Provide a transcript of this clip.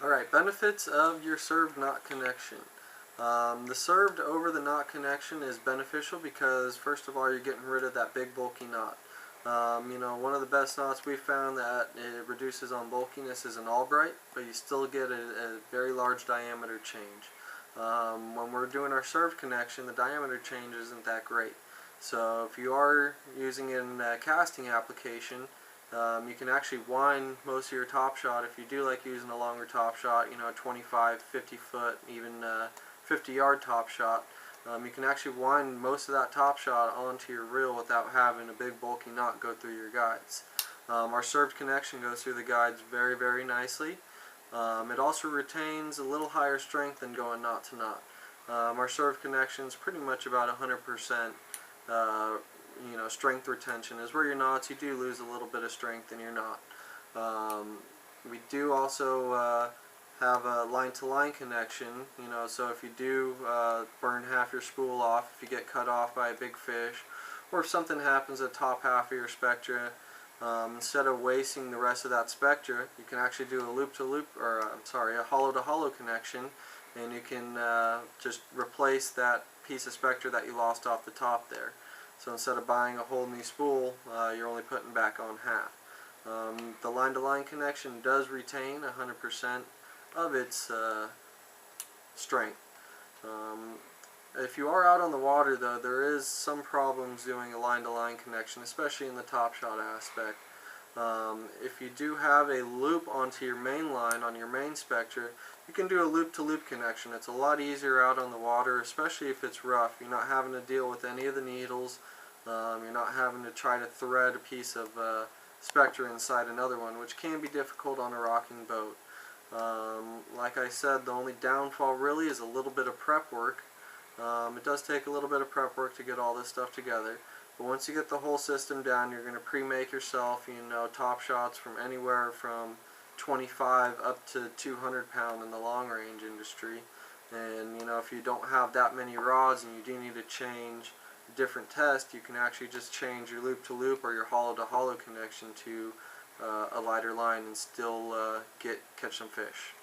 Alright, benefits of your served knot connection. The served over the knot connection is beneficial because first of all you're getting rid of that big bulky knot. One of the best knots we've found that it reduces on bulkiness is an Albright, but you still get a very large diameter change. When we're doing our served connection, the diameter change isn't that great. So if you are using it in a casting application, you can actually wind most of your top shot if you do like using a longer top shot, 25, 50 foot, even 50 yard top shot. You can actually wind most of that top shot onto your reel without having a big bulky knot go through your guides. Our served connection goes through the guides very, very nicely. It also retains a little higher strength than going knot to knot. Our served connection is pretty much about 100% strength retention. Is where your knots, you do lose a little bit of strength in your knot. We do also have a line-to-line connection, so if you do burn half your spool off, if you get cut off by a big fish, or if something happens at the top half of your spectra, instead of wasting the rest of that spectra, you can actually do a loop-to-loop, or a hollow-to-hollow connection, and you can just replace that piece of spectra that you lost off the top there. So instead of buying a whole new spool, you're only putting back on half. The line-to-line connection does retain 100% of its strength. If you are out on the water though, there is some problems doing a line-to-line connection, especially in the top shot aspect. If you do have a loop onto your main line on your main spectra, you can do a loop-to-loop connection. It's a lot easier out on the water, especially if it's rough. You're not having to deal with any of the needles. You're not having to try to thread a piece of spectra inside another one, which can be difficult on a rocking boat. Like I said, the only downfall really is a little bit of prep work. It does take a little bit of prep work to get all this stuff together, but once you get the whole system down, you're going to pre-make yourself, top shots from anywhere from 25 up to 200 pound in the long range industry. And if you don't have that many rods and you do need to change a different test, you can actually just change your loop to loop or your hollow to hollow connection to a lighter line and still catch some fish.